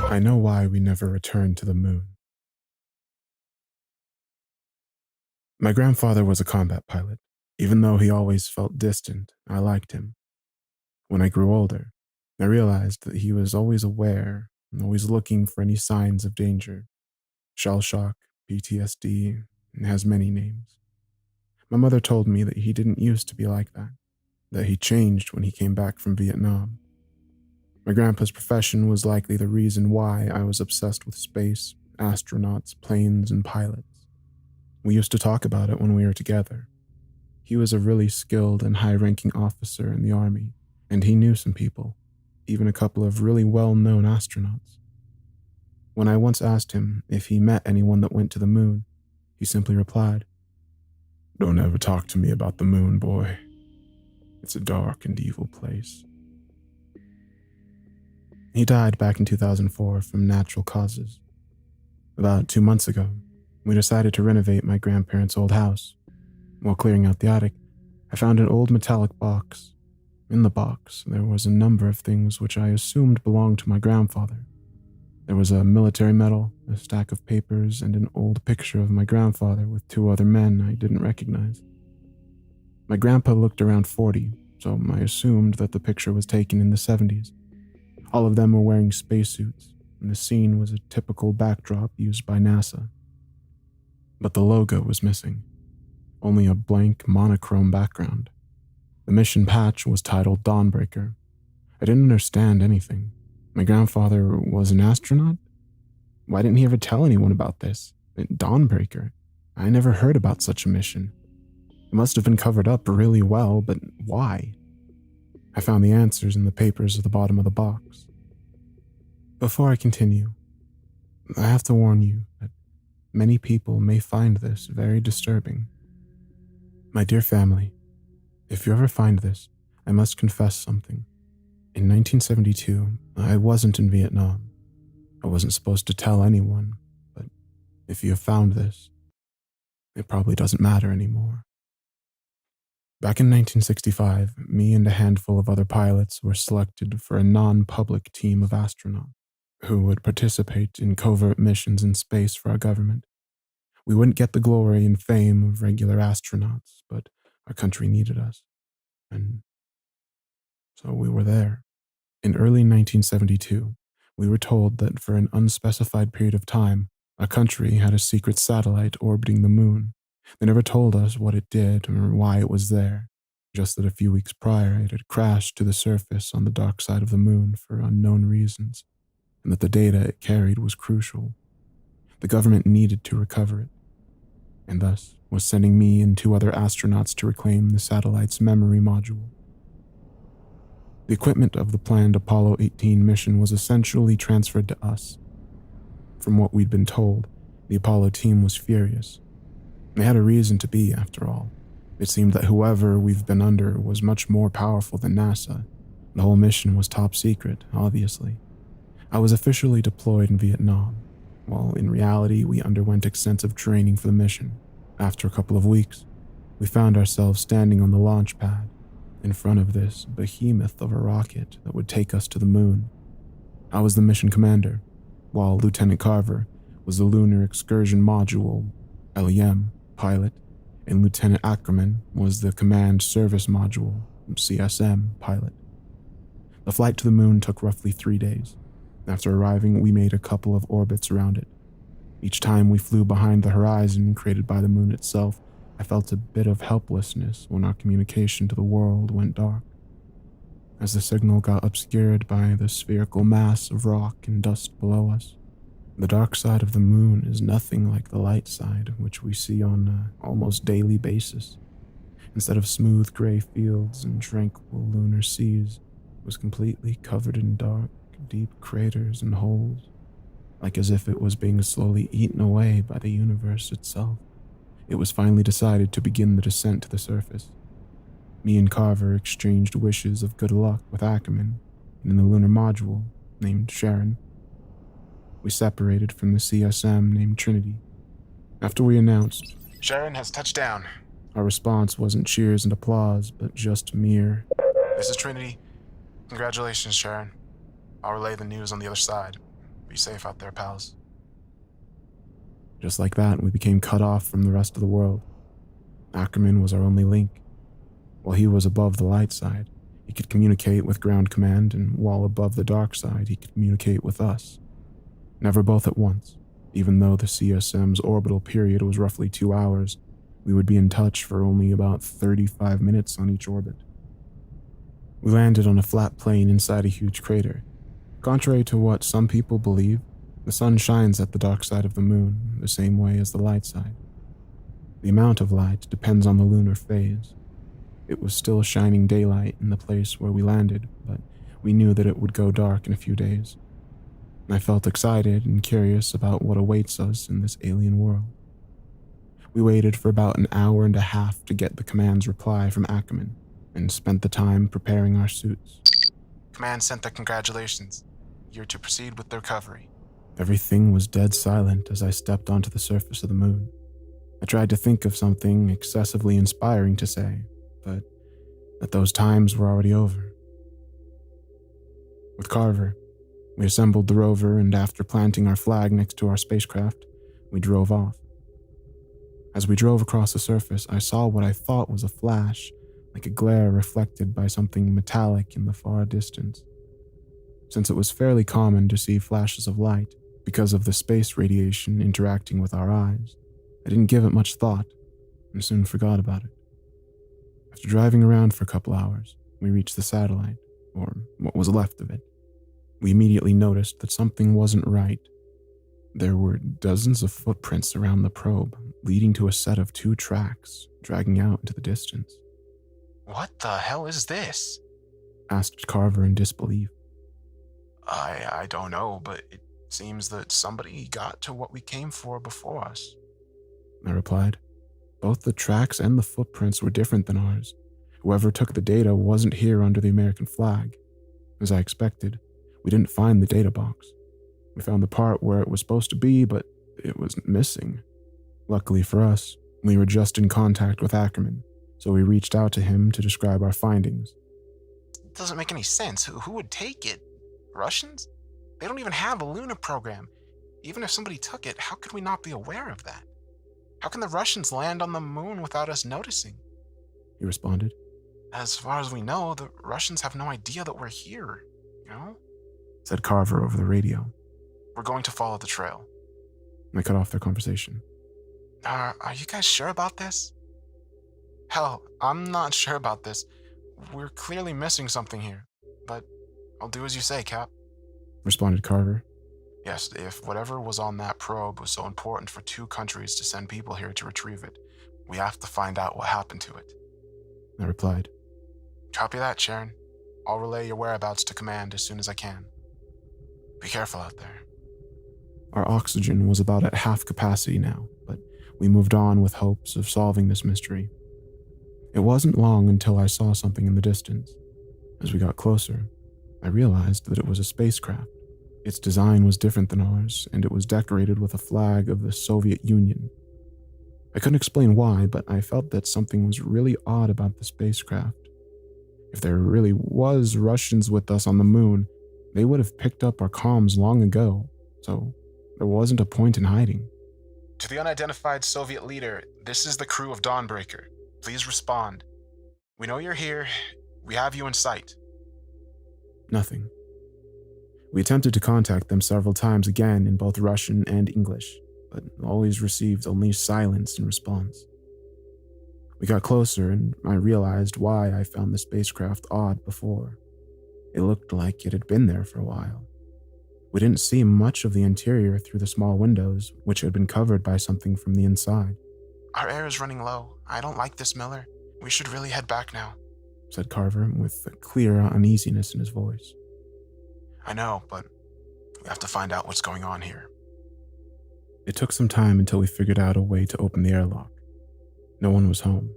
I know why we never returned to the moon. My grandfather was a combat pilot. Even though he always felt distant, I liked him. When I grew older, I realized that he was always aware and always looking for any signs of danger. Shell shock, PTSD, and has many names. My mother told me that he didn't used to be like that he changed when he came back from Vietnam. My grandpa's profession was likely the reason why I was obsessed with space, astronauts, planes, and pilots. We used to talk about it when we were together. He was a really skilled and high-ranking officer in the Army, and he knew some people, even a couple of really well-known astronauts. When I once asked him if he met anyone that went to the moon, he simply replied, "Don't ever talk to me about the moon, boy. It's a dark and evil place." He died back in 2004 from natural causes. About 2 months ago, we decided to renovate my grandparents' old house. While clearing out the attic, I found an old metallic box. In the box, there was a number of things which I assumed belonged to my grandfather. There was a military medal, a stack of papers, and an old picture of my grandfather with 2 other men I didn't recognize. My grandpa looked around 40, so I assumed that the picture was taken in the 70s. All of them were wearing spacesuits, and the scene was a typical backdrop used by NASA. But the logo was missing. Only a blank monochrome background. The mission patch was titled Dawnbreaker. I didn't understand anything. My grandfather was an astronaut? Why didn't he ever tell anyone about this? Dawnbreaker? I never heard about such a mission. It must have been covered up really well, but why? I found the answers in the papers at the bottom of the box. Before I continue, I have to warn you that many people may find this very disturbing. My dear family, if you ever find this, I must confess something. In 1972, I wasn't in Vietnam. I wasn't supposed to tell anyone, but if you have found this, it probably doesn't matter anymore. Back in 1965, me and a handful of other pilots were selected for a non-public team of astronauts who would participate in covert missions in space for our government. We wouldn't get the glory and fame of regular astronauts, but our country needed us. And so we were there. In early 1972, we were told that for an unspecified period of time, our country had a secret satellite orbiting the moon. They never told us what it did or why it was there, just that a few weeks prior it had crashed to the surface on the dark side of the moon for unknown reasons, and that the data it carried was crucial. The government needed to recover it, and thus was sending me and 2 other astronauts to reclaim the satellite's memory module. The equipment of the planned Apollo 18 mission was essentially transferred to us. From what we'd been told, the Apollo team was furious. They had a reason to be, after all. It seemed that whoever we've been under was much more powerful than NASA. The whole mission was top secret, obviously. I was officially deployed in Vietnam, while in reality we underwent extensive training for the mission. After a couple of weeks, we found ourselves standing on the launch pad, in front of this behemoth of a rocket that would take us to the moon. I was the mission commander, while Lieutenant Carver was the Lunar Excursion Module, LEM, pilot, and Lieutenant Ackerman was the Command Service Module, CSM, pilot. The flight to the moon took roughly 3 days. After arriving, we made a couple of orbits around it. Each time we flew behind the horizon created by the moon itself, I felt a bit of helplessness when our communication to the world went dark. As the signal got obscured by the spherical mass of rock and dust below us, the dark side of the moon is nothing like the light side, which we see on an almost daily basis. Instead of smooth gray fields and tranquil lunar seas, it was completely covered in dark, deep craters and holes, like as if it was being slowly eaten away by the universe itself. It was finally decided to begin the descent to the surface. Me and Carver exchanged wishes of good luck with Ackerman, and in the lunar module, named Sharon, we separated from the CSM named Trinity. After we announced, "Sharon has touched down," Our response wasn't cheers and applause, but just mere, "This is Trinity. Congratulations, Sharon. I'll relay the news on the other side. Be safe out there, pals." Just like that, we became cut off from the rest of the world. Ackerman was our only link. While he was above the light side, he could communicate with ground command, and while above the dark side, he could communicate with us. Never both at once. Even though the CSM's orbital period was roughly 2 hours, we would be in touch for only about 35 minutes on each orbit. We landed on a flat plain inside a huge crater. Contrary to what some people believe, the sun shines at the dark side of the moon the same way as the light side. The amount of light depends on the lunar phase. It was still shining daylight in the place where we landed, but we knew that it would go dark in a few days. I felt excited and curious about what awaits us in this alien world. We waited for about an hour and a half to get the command's reply from Ackerman, and spent the time preparing our suits. "Command sent their congratulations. You're to proceed with the recovery." Everything was dead silent as I stepped onto the surface of the moon. I tried to think of something excessively inspiring to say, but that those times were already over. With Carver, we assembled the rover, and after planting our flag next to our spacecraft, we drove off. As we drove across the surface, I saw what I thought was a flash, like a glare reflected by something metallic in the far distance. Since it was fairly common to see flashes of light because of the space radiation interacting with our eyes, I didn't give it much thought and soon forgot about it. After driving around for a couple hours, we reached the satellite, or what was left of it. We immediately noticed that something wasn't right. There were dozens of footprints around the probe, leading to a set of 2 tracks dragging out into the distance. "What the hell is this?" asked Carver in disbelief. I don't know, but it seems that somebody got to what we came for before us," I replied. Both the tracks and the footprints were different than ours. Whoever took the data wasn't here under the American flag. As I expected, we didn't find the data box. We found the part where it was supposed to be, but it was missing. Luckily for us, we were just in contact with Ackerman, so we reached out to him to describe our findings. "It doesn't make any sense. Who would take it? Russians? They don't even have a lunar program. Even if somebody took it, how could we not be aware of that? How can the Russians land on the moon without us noticing?" he responded. "As far as we know, the Russians have no idea that we're here, said Carver over the radio. "We're going to follow the trail." I cut off their conversation. Are you guys sure about this?" "Hell, I'm not sure about this. We're clearly missing something here, but I'll do as you say, Cap," responded Carver. "Yes, if whatever was on that probe was so important for 2 countries to send people here to retrieve it, we have to find out what happened to it," I replied. "Copy that, Sharon. I'll relay your whereabouts to command as soon as I can. Be careful out there." Our oxygen was about at half capacity now, but we moved on with hopes of solving this mystery. It wasn't long until I saw something in the distance. As we got closer, I realized that it was a spacecraft. Its design was different than ours, and it was decorated with a flag of the Soviet Union. I couldn't explain why, but I felt that something was really odd about the spacecraft. If there really was Russians with us on the moon, they would have picked up our comms long ago, so there wasn't a point in hiding. "To the unidentified Soviet leader, this is the crew of Dawnbreaker. Please respond. We know you're here. We have you in sight." Nothing. We attempted to contact them several times again in both Russian and English, but always received only silence in response. We got closer, and I realized why I found the spacecraft odd before. It looked like it had been there for a while. We didn't see much of the interior through the small windows, which had been covered by something from the inside. "Our air is running low. I don't like this, Miller. We should really head back now," said Carver with a clear uneasiness in his voice. "I know, but we have to find out what's going on here." It took some time until we figured out a way to open the airlock. No one was home.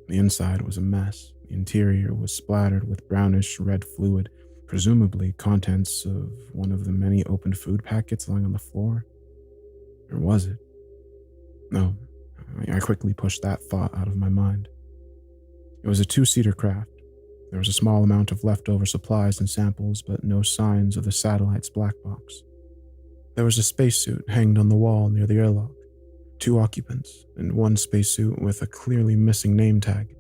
The inside was a mess. The interior was splattered with brownish red fluid, presumably contents of one of the many opened food packets lying on the floor. Or was it? No, I quickly pushed that thought out of my mind. It was a two-seater craft. There was a small amount of leftover supplies and samples, but no signs of the satellite's black box. There was a spacesuit hanged on the wall near the airlock, 2 occupants, and one spacesuit with a clearly missing name tag.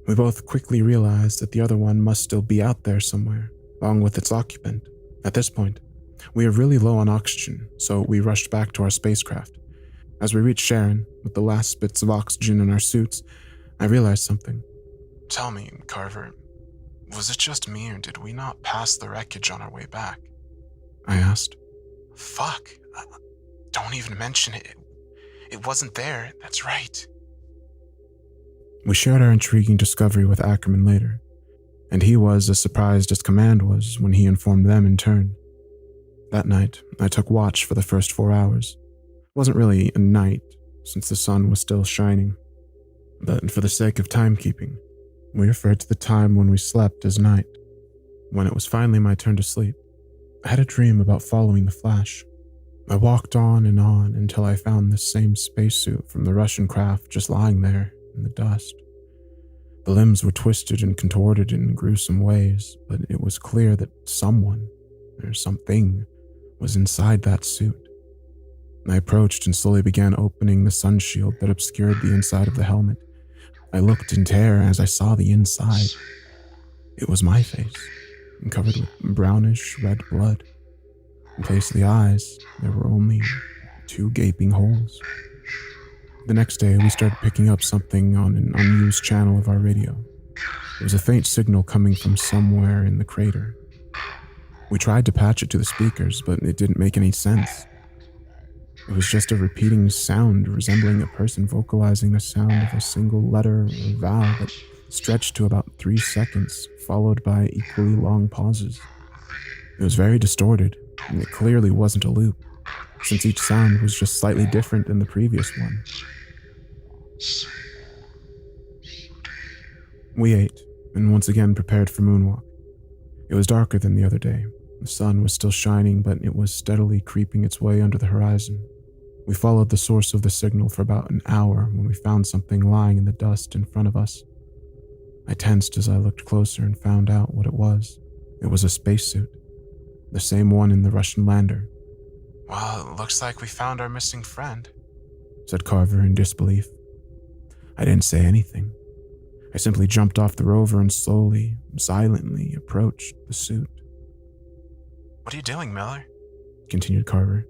We both quickly realized that the other one must still be out there somewhere, along with its occupant. At this point, we were really low on oxygen, so we rushed back to our spacecraft. As we reached Sharon, with the last bits of oxygen in our suits, I realized something. "Tell me, Carver, was it just me or did we not pass the wreckage on our way back?" I asked. "Fuck, don't even mention it. It wasn't there, that's right." We shared our intriguing discovery with Ackerman later, and he was as surprised as Command was when he informed them in turn. That night, I took watch for the first 4 hours. It wasn't really a night, since the sun was still shining, but for the sake of timekeeping, we referred to the time when we slept as night. When it was finally my turn to sleep, I had a dream about following the Flash. I walked on until I found the same spacesuit from the Russian craft just lying there in the dust. The limbs were twisted and contorted in gruesome ways, but it was clear that someone, or something, was inside that suit. I approached and slowly began opening the sun shield that obscured the inside of the helmet. I looked in terror as I saw the inside. It was my face, covered with brownish red blood. In place of the eyes, there were only 2 gaping holes. The next day, we started picking up something on an unused channel of our radio. It was a faint signal coming from somewhere in the crater. We tried to patch it to the speakers, but it didn't make any sense. It was just a repeating sound resembling a person vocalizing the sound of a single letter or vowel that stretched to about 3 seconds, followed by equally long pauses. It was very distorted, and it clearly wasn't a loop, since each sound was just slightly different than the previous one. We ate, and once again prepared for moonwalk. It was darker than the other day. The sun was still shining, but it was steadily creeping its way under the horizon. We followed the source of the signal for about an hour when we found something lying in the dust in front of us. I tensed as I looked closer and found out what it was. It was a spacesuit, the same one in the Russian lander. "Well, it looks like we found our missing friend," said Carver in disbelief. I didn't say anything. I simply jumped off the rover and slowly, silently approached the suit. "What are you doing, Miller?" continued Carver.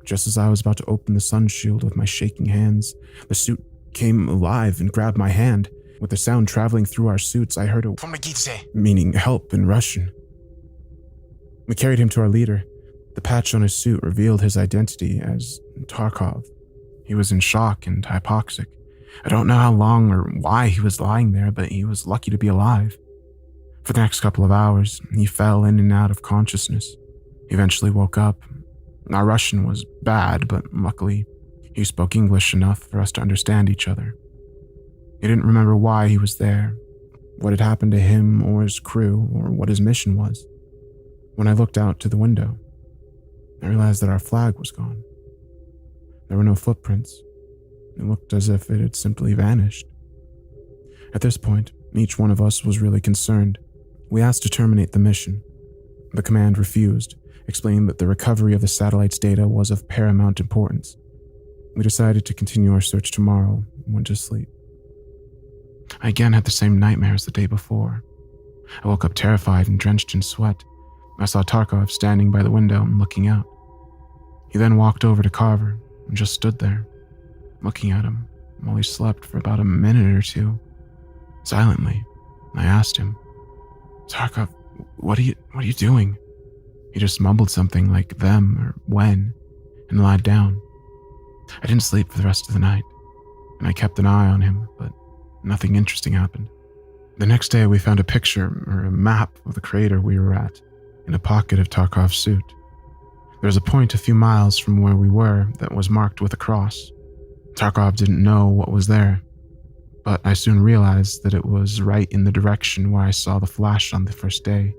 Just as I was about to open the sun shield with my shaking hands, the suit came alive and grabbed my hand. With the sound traveling through our suits, I heard a "Pomogite," meaning help in Russian. We carried him to our leader. The patch on his suit revealed his identity as Tarkov. He was in shock and hypoxic. I don't know how long or why he was lying there, but he was lucky to be alive. For the next couple of hours, he fell in and out of consciousness. He eventually woke up. Our Russian was bad, but luckily, he spoke English enough for us to understand each other. He didn't remember why he was there, what had happened to him or his crew, or what his mission was. When I looked out to the window, I realized that our flag was gone. There were no footprints. It looked as if it had simply vanished. At this point, each one of us was really concerned. We asked to terminate the mission. The command refused, explaining that the recovery of the satellite's data was of paramount importance. We decided to continue our search tomorrow and went to sleep. I again had the same nightmare as the day before. I woke up terrified and drenched in sweat. I saw Tarkov standing by the window and looking out. He then walked over to Carver and just stood there, looking at him while he slept for about a minute or two. Silently, I asked him, "Tarkov, what are you doing?" He just mumbled something like "them" or "when" and lied down. I didn't sleep for the rest of the night, and I kept an eye on him, but nothing interesting happened. The next day, we found a picture or a map of the crater we were at in a pocket of Tarkov's suit. There was a point a few miles from where we were that was marked with a cross. Tarkov didn't know what was there, but I soon realized that it was right in the direction where I saw the Flash on the first day.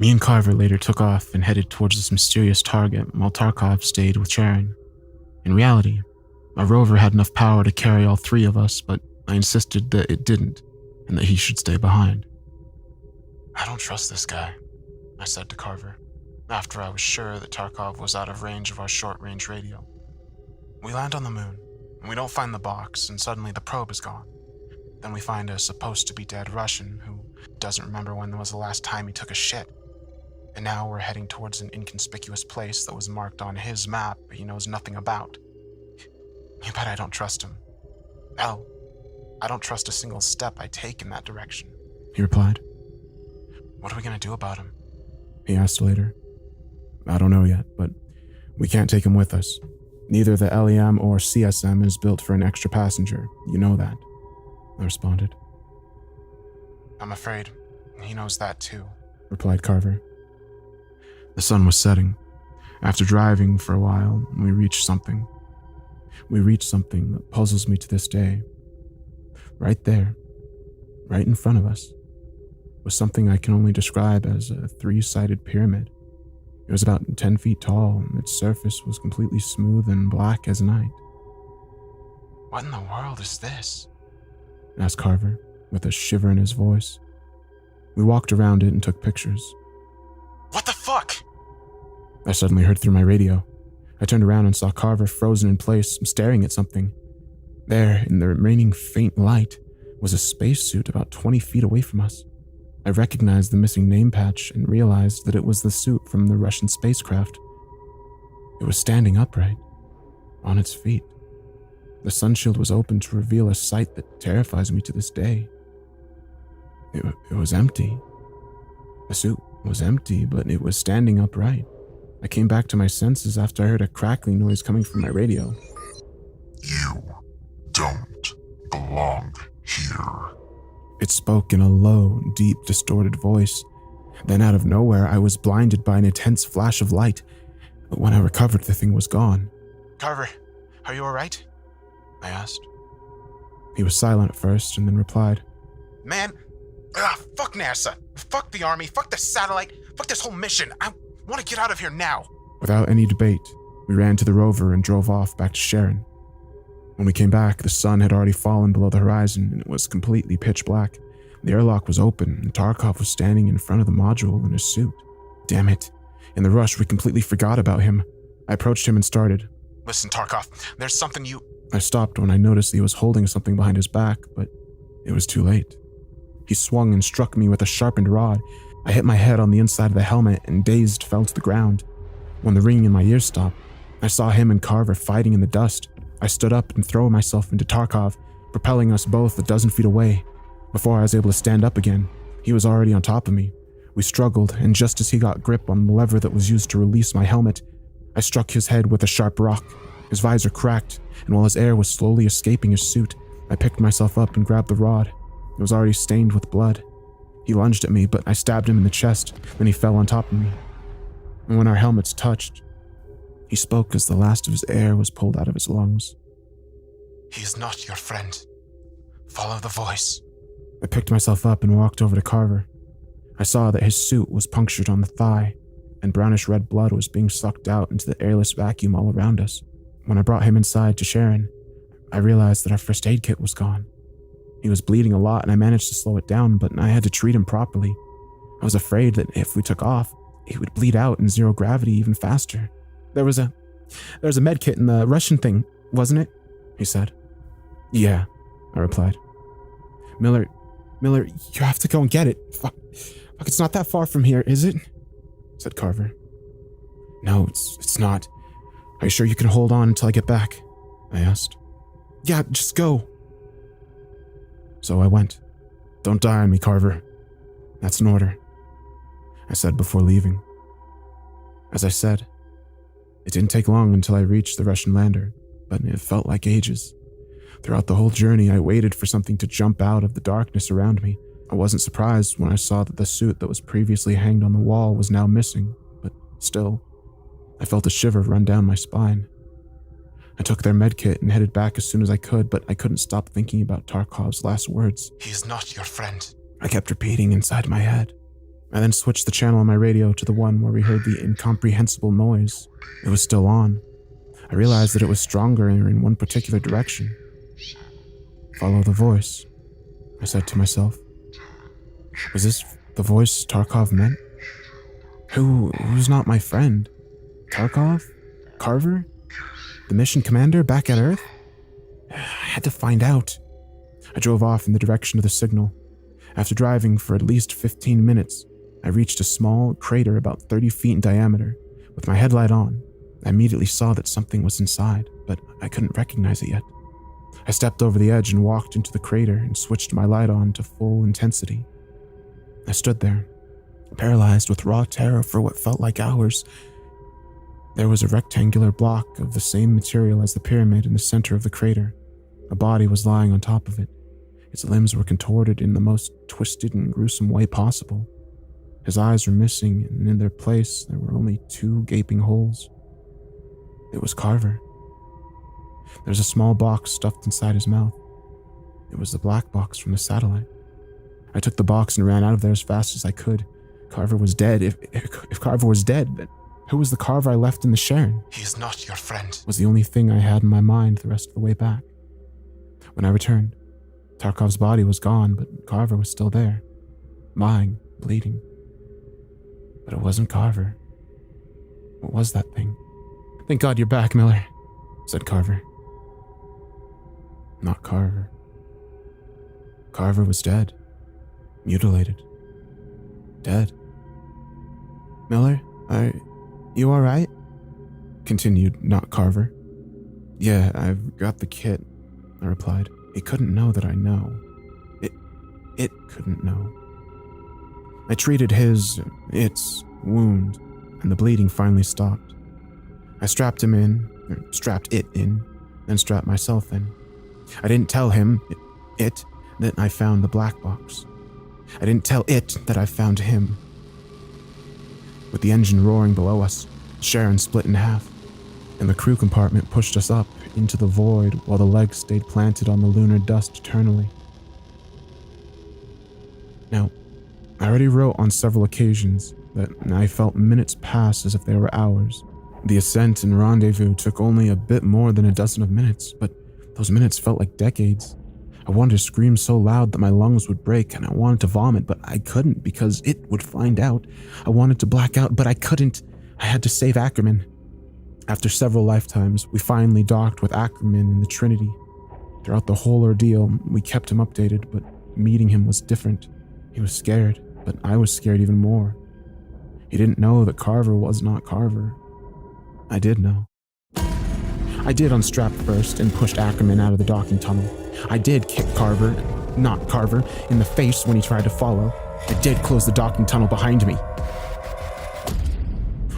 Me and Carver later took off and headed towards this mysterious target while Tarkov stayed with Sharon. In reality, our rover had enough power to carry all three of us, but I insisted that it didn't, and that he should stay behind. I don't trust this guy, I said to Carver, after I was sure that Tarkov was out of range of our short-range radio. We land on the moon, and we don't find the box, and suddenly the probe is gone. Then we find a supposed-to-be-dead Russian who doesn't remember when was the last time he took a shit. And now we're heading towards an inconspicuous place that was marked on his map but he knows nothing about. You bet I don't trust him. Hell, I don't trust a single step I take in that direction, he replied. What are we going to do about him? He asked later. I don't know yet, but we can't take him with us. Neither the LEM or CSM is built for an extra passenger. You know that, I responded. I'm afraid he knows that too, replied Carver. The sun was setting. After driving for a while, we reached something. We reached something that puzzles me to this day. Right there, right in front of us, was something I can only describe as a three-sided pyramid. It was about 10 feet tall, and its surface was completely smooth and black as night. What in the world is this? Asked Carver, with a shiver in his voice. We walked around it and took pictures. What the fuck? I suddenly heard through my radio. I turned around and saw Carver frozen in place, staring at something. There, in the remaining faint light, was a spacesuit about 20 feet away from us. I recognized the missing name patch and realized that it was the suit from the Russian spacecraft. It was standing upright, on its feet. The sunshield was open to reveal a sight that terrifies me to this day. It was empty. The suit was empty, but it was standing upright. I came back to my senses after I heard a crackling noise coming from my radio. You don't belong here. It spoke in a low, deep, distorted voice. Then out of nowhere, I was blinded by an intense flash of light. But when I recovered, the thing was gone. Carver, are you all right? I asked. He was silent at first and then replied, Man, fuck NASA, fuck the army, fuck the satellite, fuck this whole mission. I want to get out of here now. Without any debate, we ran to the rover and drove off back to Sharon. When we came back, the sun had already fallen below the horizon and it was completely pitch black. The airlock was open and Tarkov was standing in front of the module in his suit. Damn it. In the rush, we completely forgot about him. I approached him and started. Listen, Tarkov, there's something you... I stopped when I noticed he was holding something behind his back, but it was too late. He swung and struck me with a sharpened rod. I hit my head on the inside of the helmet and dazed fell to the ground. When the ringing in my ears stopped, I saw him and Carver fighting in the dust. I stood up and threw myself into Tarkov, propelling us both a dozen feet away. Before I was able to stand up again, he was already on top of me. We struggled, and just as he got grip on the lever that was used to release my helmet, I struck his head with a sharp rock. His visor cracked, and while his air was slowly escaping his suit, I picked myself up and grabbed the rod. It was already stained with blood. He lunged at me, but I stabbed him in the chest, then he fell on top of me. And when our helmets touched, he spoke as the last of his air was pulled out of his lungs. He is not your friend. Follow the voice. I picked myself up and walked over to Carver. I saw that his suit was punctured on the thigh, and brownish red blood was being sucked out into the airless vacuum all around us. When I brought him inside to Sharon, I realized that our first aid kit was gone. He was bleeding a lot and I managed to slow it down, but I had to treat him properly. I was afraid that if we took off, he would bleed out in zero gravity even faster. There was a med kit in the Russian thing, wasn't it? He said. Yeah, I replied. Miller, you have to go and get it. Fuck, it's not that far from here, is it? Said Carver. No, it's not. Are you sure you can hold on until I get back? I asked. Yeah, just go. So I went. Don't die on me, Carver. That's an order, I said before leaving. As I said, it didn't take long until I reached the Russian lander, but it felt like ages. Throughout the whole journey, I waited for something to jump out of the darkness around me. I wasn't surprised when I saw that the suit that was previously hanged on the wall was now missing, but still, I felt a shiver run down my spine. I took their medkit and headed back as soon as I could, but I couldn't stop thinking about Tarkov's last words. He is not your friend, I kept repeating inside my head. I then switched the channel on my radio to the one where we heard the incomprehensible noise. It was still on. I realized that it was stronger in one particular direction. Follow the voice, I said to myself. Was this the voice Tarkov meant? Who's not my friend? Tarkov? Carver? The mission commander back at Earth? I had to find out. I drove off in the direction of the signal. After driving for at least 15 minutes, I reached a small crater about 30 feet in diameter. With my headlight on, I immediately saw that something was inside, but I couldn't recognize it yet. I stepped over the edge and walked into the crater and switched my light on to full intensity. I stood there, paralyzed with raw terror for what felt like hours. There was a rectangular block of the same material as the pyramid in the center of the crater. A body was lying on top of it. Its limbs were contorted in the most twisted and gruesome way possible. His eyes were missing, and in their place there were only 2 gaping holes. It was Carver. There was a small box stuffed inside his mouth. It was the black box from the satellite. I took the box and ran out of there as fast as I could. Carver was dead. If Carver was dead, then who was the Carver I left in the Sharon? He is not your friend, Was the only thing I had in my mind the rest of the way back. When I returned, Tarkov's body was gone, but Carver was still there, lying, bleeding. But it wasn't Carver. What was that thing? Thank God you're back, Miller, said Carver. Not Carver. Carver was dead. Mutilated. Dead. Miller, are you alright? Continued Not Carver. Yeah, I've got the kit, I replied. He couldn't know that I know. It couldn't know. I treated its wound, and the bleeding finally stopped. I strapped it in, then strapped myself in. I didn't tell him, that I found the black box. I didn't tell it that I found him. With the engine roaring below us, Sharon split in half, and the crew compartment pushed us up into the void while the legs stayed planted on the lunar dust eternally. Now, I already wrote on several occasions that I felt minutes pass as if they were hours. The ascent and rendezvous took only a bit more than a dozen of minutes, but those minutes felt like decades. I wanted to scream so loud that my lungs would break, and I wanted to vomit, but I couldn't because it would find out. I wanted to black out, but I couldn't. I had to save Ackerman. After several lifetimes, we finally docked with Ackerman in the Trinity. Throughout the whole ordeal, we kept him updated, but meeting him was different. He was scared, but I was scared even more. He didn't know that Carver was not Carver. I did know. I did unstrap first and pushed Ackerman out of the docking tunnel. I did kick not Carver, in the face when he tried to follow. I did close the docking tunnel behind me.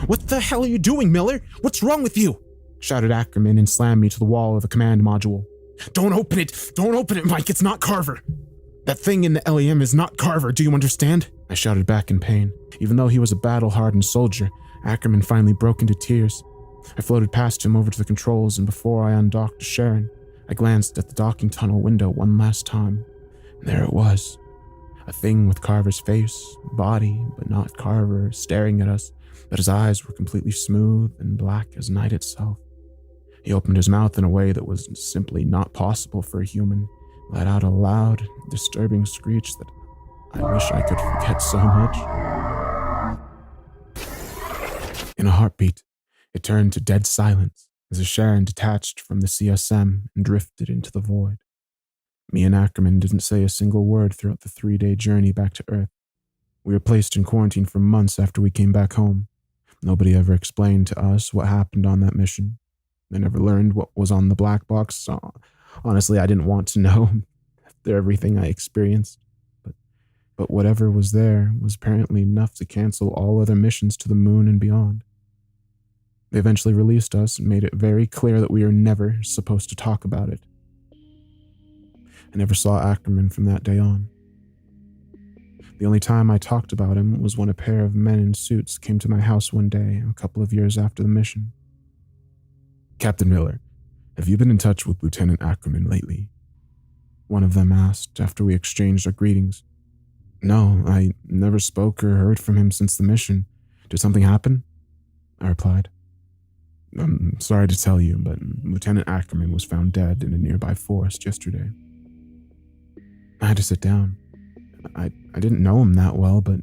"What the hell are you doing, Miller? What's wrong with you?" shouted Ackerman and slammed me to the wall of the command module. Don't open it, Mike. It's not Carver. That thing in the LEM is not Carver, do you understand?" I shouted back in pain. Even though he was a battle-hardened soldier, Ackerman finally broke into tears. I floated past him over to the controls, and before I undocked Sharon, I glanced at the docking tunnel window one last time. And there it was. A thing with Carver's face, body, but not Carver, staring at us, but his eyes were completely smooth and black as night itself. He opened his mouth in a way that was simply not possible for a human, let out a loud, disturbing screech that I wish I could forget so much. In a heartbeat, it turned to dead silence as the Sharon detached from the CSM and drifted into the void. Me and Ackerman didn't say a single word throughout the 3-day journey back to Earth. We were placed in quarantine for months after we came back home. Nobody ever explained to us what happened on that mission. I never learned what was on the black box. So honestly, I didn't want to know after everything I experienced. But whatever was there was apparently enough to cancel all other missions to the moon and beyond. They eventually released us and made it very clear that we were never supposed to talk about it. I never saw Ackerman from that day on. The only time I talked about him was when a pair of men in suits came to my house one day a couple of years after the mission. "Captain Miller, have you been in touch with Lieutenant Ackerman lately?" one of them asked after we exchanged our greetings. "No, I never spoke or heard from him since the mission. Did something happen?" I replied. I'm sorry to tell you, but Lieutenant Ackerman was found dead in a nearby forest yesterday. I had to sit down. I didn't know him that well, but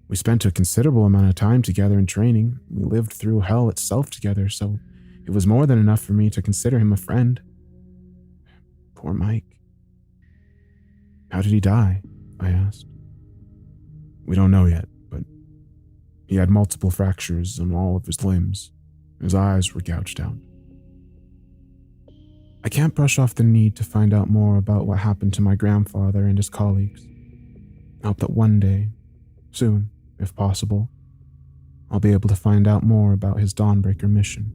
we spent a considerable amount of time together in training. We lived through hell itself together, so it was more than enough for me to consider him a friend. Poor Mike. How did he die? I asked. We don't know yet, but he had multiple fractures on all of his limbs. His eyes were gouged out. I can't brush off the need to find out more about what happened to my grandfather and his colleagues. I hope that one day, soon, if possible, I'll be able to find out more about his Dawnbreaker mission.